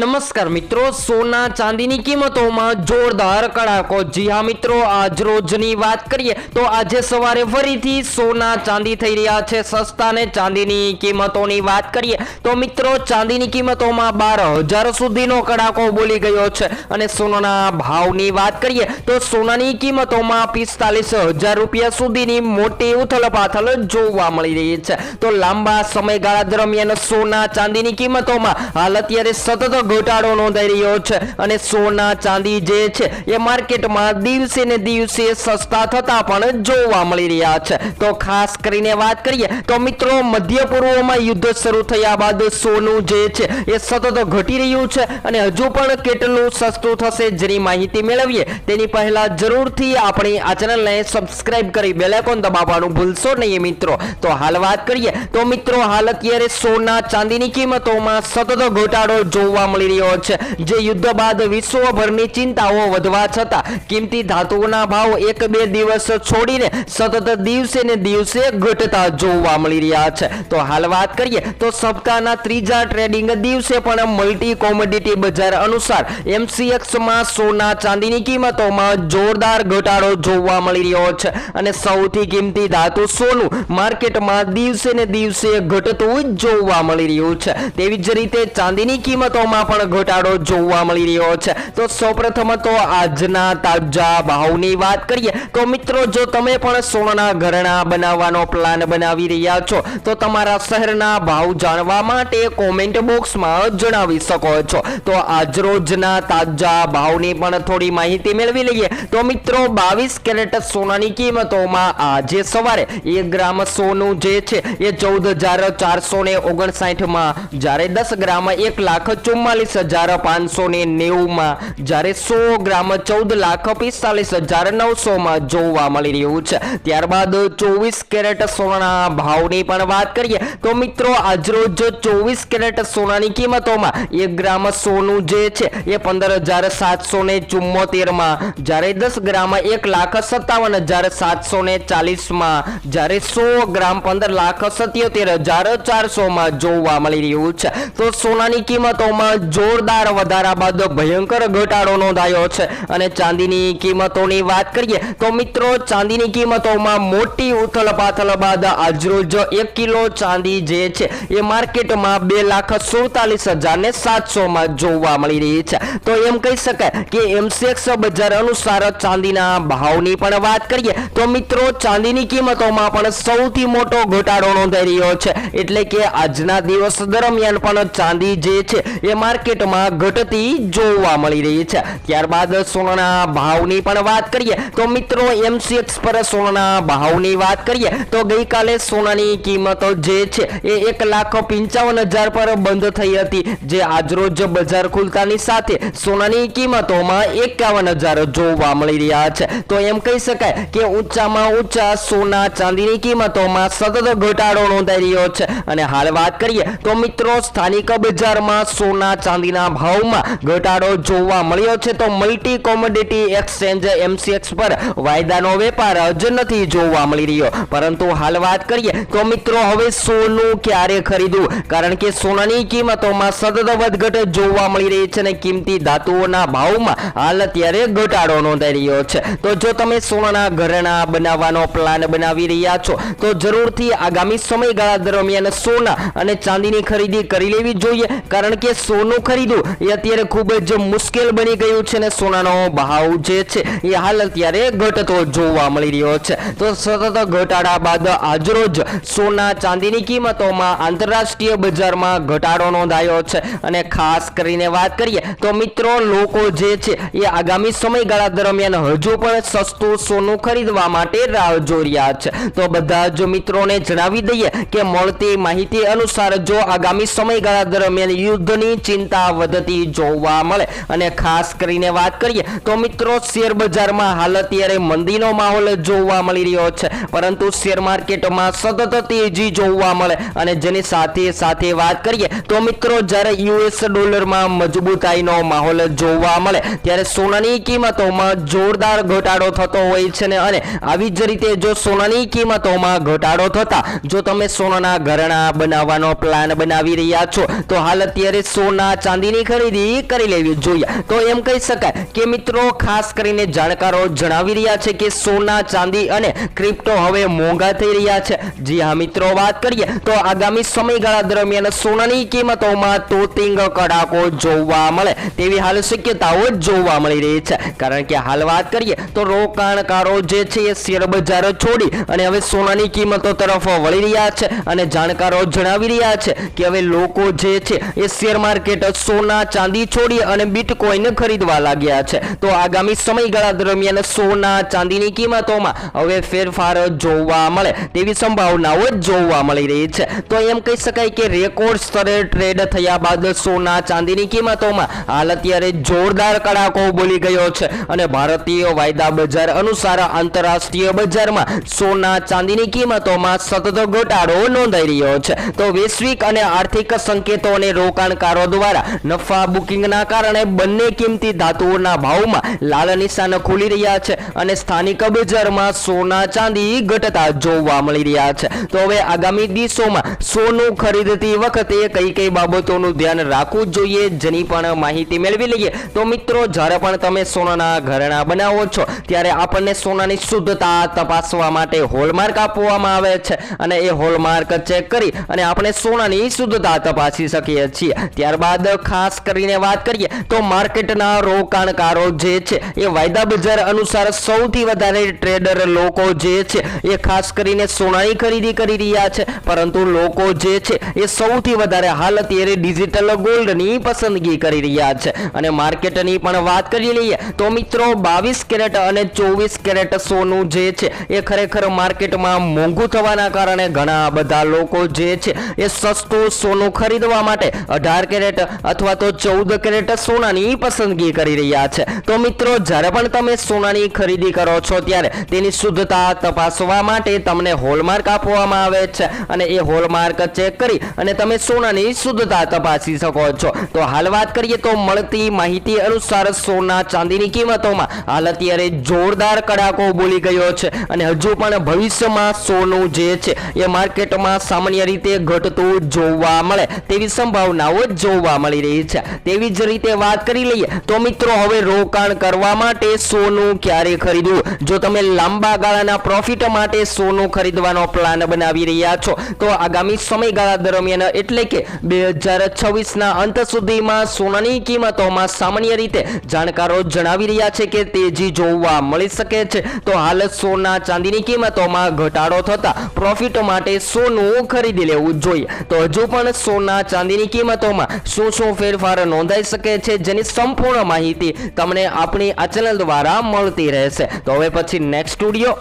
નમસ્કાર મિત્રો, સોના ચાંદીની કિંમતોમાં જોરદાર કડાકો। જી હા મિત્રો, આજ રોજની વાત કરીએ તો આજે સવારે ફરીથી સોના ચાંદી થઈ રહ્યા છે સસ્તા ને ચાંદીની કિંમતોની વાત કરીએ તો મિત્રો ચાંદીની કિંમતોમાં 12,000 સુધીનો કડાકો બોલી ગયો છે અને સોનાના ભાવની વાત કરીએ તો સોનાની કિંમતોમાં 45,000 રૂપિયા સુધીની મોટી ઉથલપાથલ જોવા મળી રહી છે। તો લાંબા સમયગાળા દરમિયાન સોના ચાંદીની કિંમતોમાં હાલ અત્યારે સતત ઘટાડો નોંધાઈ રહ્યો છે અને સોના ચાંદી જે છે એ માર્કેટમાં દિવસે ને દિવસે સસ્તા થતા પણ જોવા મળી રહ્યા છે। તો ખાસ કરીને વાત કરીએ તો મિત્રો મધ્ય પૂર્વમાં યુદ્ધ શરૂ થયા બાદ સોનું જે છે એ સતત ઘટી રહ્યું છે અને હજુ પણ કેટલું સસ્તું થશે જેની માહિતી મેળવીએ તેની પહેલા જરૂરથી આપણી આ ચેનલને સબસ્ક્રાઇબ કરી બેલ આઇકોન દબાવવાનું ભૂલશો નહીં મિત્રો। તો હાલ વાત કરીએ તો મિત્રો હાલ અત્યારે સોના ચાંદીની કિંમતોમાં સતત ઘટાડો જોવા મળી રહ્યો છે જે યુદ્ધ બાદ વિશ્વભરની ચિંતાઓ વધવા છતાં કિંમતી ધાતુઓના ભાવ એક બે દિવસ છોડીને સતત દિવસે ને દિવસે ઘટતા જોવા મળી રહ્યા છે। તો હાલ વાત કરીએ તો સપ્તાહના ત્રીજા ટ્રેડિંગ દિવસે પણ મલ્ટી કોમોડિટી બજાર અનુસાર MCX માં સોના ચાંદીની કિંમતોમાં જોરદાર ઘટાડો જોવા મળી રહ્યો છે અને સૌથી કિંમતી ધાતુ સોનું માર્કેટમાં દિવસે ને દિવસે ઘટતું જોવા મળી રહ્યું છે। તેવી જ રીતે ચાંદીની કિંમતોમાં પણ ઘટાડો જોવા મળી રહ્યો છે। તો સૌપ્રથમ તો આજના તાજા ભાવની વાત કરીએ તો મિત્રો જો તમે પણ સોનાના ઘરેણાં બનાવવાનો પ્લાન બનાવી રહ્યા છો તો તમારા શહેરના ભાવ જાણવા માટે કોમેન્ટ બોક્સમાં જણાવી શકો છો। તો આજરોજના તાજા ભાવની પણ થોડી માહિતી મેળવી લઈએ તો મિત્રો 22 કેરેટ સોનાની કિંમતોમાં આજે સવારે 1 ગ્રામ સોનું જે છે એ 14,459 માં, જ્યારે 10 ગ્રામ 1,44,590 માં, જ્યારે 100 ગ્રામ 14,45,900 માં જોવા મળી રહ્યું છે। ત્યારબાદ 24 કેરેટ સોનાના ભાવની પણ વાત કરીએ તો મિત્રો આજરોજ 24 કેરેટ સોનાની કિંમતોમાં 1 ગ્રામ સોનું જે છે એ 15,774 માં, જ્યારે 10 ગ્રામ 1,57,740 માં, જ્યારે 100 ગ્રામ 15,77,400 માં જોવા મળી રહ્યું છે। તો સોનાની કિંમતોમાં જોરદાર વધારા બાદ ભયંકર ઘટાડો નોંધાયો છે અને ચાંદીની કિંમતોની વાત કરીએ તો મિત્રો ચાંદીની કિંમતોમાં મોટી ઉથલપાથલ બાદ આજરોજ 1 કિલો ચાંદી જે છે એ માર્કેટમાં 2,47,700 માં જોવા મળી રહી છે। તો એમ કહી શકાય કે MCX બજાર અનુસાર ચાંદીના ભાવની પણ વાત કરીએ તો મિત્રો ચાંદીની કિંમતોમાં પણ સૌથી મોટો ઘટાડો નોંધાઈ રહ્યો છે એટલે કે આજના દિવસ દરમિયાન પણ ચાંદી જે છે એ માર્કેટમાં ઘટતી જોવા મળી રહી છે। ત્યારબાદ સોનાના ભાવની પણ વાત કરીએ તો મિત્રો MCX પર સોનાના ભાવની વાત કરીએ તો ગઈકાલે સોનાની કિંમતો જે છે એ 1,55,000 પર બંધ થઈ હતી, જે આજરોજ બજાર ખુલતાની સાથે સોનાની કિંમતોમાં 51,000 જોવા મળી રહ્યા છે। તો એમ કહી શકાય કે ઊંચામાં ઊંચા સોના ચાંદીની કિંમતોમાં સતત ઘટાડો નોંધાઈ રહ્યો છે અને હાલ વાત કરીએ તો મિત્રો સ્થાનિક બજારમાં સોના ચાંદીના ભાવમાં ઘટાડો જોવા મળ્યો છે। તો મલ્ટી કોમોડિટી એક્સચેન્જ MCX પર વાયદાનો વેપાર જ નથી જોવા મળી રહ્યો, પરંતુ હાલ વાત કરીએ તો મિત્રો હવે સોનું ક્યારે ખરીદવું, કારણ કે સોનાની કિંમતોમાં સતત વધઘટ જોવા મળી રહી છે અને કિંમતી ધાતુઓના ભાવમાં હાલ અત્યારે ઘટાડો નોંધાઈ રહ્યો છે। તો જો તમે સોનાના ઘરેણાં બનાવવાનો પ્લાન બનાવી રહ્યા છો તો જરૂરથી આગામી સમયગાળા દરમિયાન સોના અને ચાંદીની ખરીદી કરી લેવી જોઈએ, કારણ કે સોનું ખરીદવું એ અત્યારે ખૂબ જ મુશ્કેલ બની ગયું છે અને સોનાનો ભાવ જે છે એ હાલ અત્યારે ઘટતો જોવા મળી રહ્યો છે। તો સતત ઘટાડા બાદ આજરોજ સોના ચાંદીની કિંમતોમાં આંતરરાષ્ટ્રીય બજારમાં ઘટાડો નોંધાયો છે અને ખાસ કરીને વાત કરીએ તો મિત્રો લોકો જે છે એ આગામી સમયગાળા દરમિયાન હજુ પણ સસ્તું સોનું ખરીદવા માટે રાહ જોઈ રહ્યા છે। તો બધા જ મિત્રોને જણાવી દઈએ કે મળતી માહિતી અનુસાર જો આગામી સમયગાળા દરમિયાન યુદ્ધની ચિંતા વધતી જોવા મળે અને ખાસ કરીને વાત કરીએ તો મિત્રો શેર બજારમાં હાલ અત્યારે મંદીનો માહોલ જોવા મળી રહ્યો છે, પરંતુ શેર માર્કેટમાં સતત તેજી જોવા મળે અને જેની સાથે સાથે વાત કરીએ તો મિત્રો જ્યારે US ડોલરમાં મજબૂતાઈનો માહોલ જોવા મળે ત્યારે સોનાની કિંમતોમાં જોરદાર ઘટાડો થતો હોય છે ને અને આવી જ રીતે જો સોનાની કિંમતોમાં ઘટાડો થતા જો તમે સોનાના ઘરેણાં બનાવવાનો પ્લાન બનાવી રહ્યા છો તો હાલ અત્યારે સોના સોના ચાંદીની ખરીદી કરી લેવી જોઈએ। તો એમ કહી શકાય કે મિત્રો ખાસ કરીને જાણકારો જણાવી રહ્યા છે કે સોના ચાંદી અને ક્રિપ્ટો હવે મોંઘા થઈ રહ્યા છે। જી હા મિત્રો, વાત કરીએ તો આગામી સમયગાળા દરમિયાન સોનાની કિંમતોમાં તોતિંગ કડાકો જોવા મળે તેવી હાલ શક્યતાઓ જોવા મળી રહી છે। કારણ કે હાલ વાત કરીએ તો રોકાણકારો જે છે એ શેર બજાર છોડી અને હવે સોનાની કિંમતો તરફ વળી રહ્યા છે અને જાણકારો જણાવી રહ્યા છે કે હવે લોકો જે છે એ શેર માર્કેટ સોના ચાંદી છોડી અને બિટકોઈન ખરીદવા લાગ્યા છે। તો આગામી સમયગાળા દરમિયાન સોના ચાંદીની કિંમતોમાં હવે ફેરફાર જોવા મળે તેવી સંભાવનાઓ જોવા મળી રહી છે। તો એમ કહી શકાય કે રેકોર્ડ સ્તરે ટ્રેડ થયા બાદ સોના ચાંદીની કિંમતોમાં હાલ અત્યારે જોરદાર કડાકો બોલી ગયો છે અને ભારતીય વાયદા બજાર અનુસાર આંતરરાષ્ટ્રીય બજારમાં સોના ચાંદીની કિંમતોમાં સતત ઘટાડો નોંધાઈ રહ્યો છે। તો વૈશ્વિક અને આર્થિક સંકેતો અને રોકાણકારો દ્વારા નફા બુકિંગના કારણે બંને કિંમતી ધાતુઓના ભાવમાં લાલ નિશાન ખુલી રહ્યા છે અને સ્થાનિક બજારમાં સોના ચાંદી ઘટતા જોવા મળી રહ્યા છે। તો હવે આગામી દિવસોમાં સોનું ખરીદતી વખતે કઈ બાબતોનું ધ્યાન રાખવું જોઈએ જેની પણ માહિતી મેળવી લઈએ। તો મિત્રો, જ્યારે પણ તમે સોનાના ઘરેણાં બનાવો છો ત્યારે આપણને સોનાની શુદ્ધતા તપાસવા માટે હોલમાર્ક આપવામાં આવે છે અને એ હોલમાર્ક ચેક કરી અને આપણે સોનાની શુદ્ધતા તપાસી શકીએ છીએ। ત્યારબાદ ખાસ કરીને વાત કરીએ તો માર્કેટના રોકાણકારો જે છે એ વાયદા બજાર અનુસાર સૌથી વધારે ટ્રેડર લોકો જે છે એ ખાસ કરીને સોનાની ખરીદી કરી રહ્યા છે, પરંતુ લોકો જે છે એ સૌથી વધારે હાલ અત્યારે ડિજિટલ ગોલ્ડની પસંદગી કરી રહ્યા છે। અને માર્કેટની પણ વાત કરી લઈએ તો મિત્રો 22 કેરેટ અને 24 કેરેટ સોનું જે છે એ ખરેખર માર્કેટમાં મોંઘું થવાના કારણે ઘણા બધા લોકો જે છે એ સસ્તું સોનું ખરીદવા માટે 18 કેરેટ અથવા તો 14 કેરેટ સોનાની પસંદગી કરી રહ્યા છે। તો મિત્રો, જ્યારે પણ તમે સોનાની ખરીદી કરો છો ત્યારે તેની શુદ્ધતા તપાસવા માટે તમને હોલમાર્ક આપવામાં આવે છે અને એ હોલમાર્ક ચેક કરી અને તમે સોનાની શુદ્ધતા તપાસી શકો છો। તો હાલ વાત કરીએ તો મળતી માહિતી અનુસાર સોના ચાંદીની કિંમતોમાં હાલ અત્યારે જોરદાર કડાકો બોલી ગયો છે અને હજુ પણ ભવિષ્યમાં સોનું જે છે એ માર્કેટમાં સામાન્ય રીતે ઘટતું જોવા મળે તેવી સંભાવનાઓ જોવા મળી રહી છે। તેવી જ રીતે વાત કરી લઈએ તો મિત્રો, હવે રોકાણ કરવા માટે સોનું ક્યારે ખરીદવું? જો તમે લાંબા ગાળાના પ્રોફિટ માટે સોનું ખરીદવાનો પ્લાન બનાવી રહ્યા છો તો આગામી સમયગાળા દરમિયાન એટલે કે 2026ના અંત સુધીમાં સોનાની કિંમતોમાં સામાન્ય રીતે જાણકારો જણાવી રહ્યા છે કે તેજી જોવા મળી શકે છે। તો હાલ સોના ચાંદીની કિંમતોમાં ઘટાડો થતા પ્રોફિટ માટે સોનું ખરીદી લેવું જોઈએ। તો હજુ પણ સોના ચાંદીની કિંમતોમાં શું ફેરફાર નોંધાઈ શકે છે જેની સંપૂર્ણ માહિતી તમને આપણી આ ચેનલ દ્વારા મળતી રહેશે। તો હવે પછી નેક્સ્ટ સ્ટુડિયો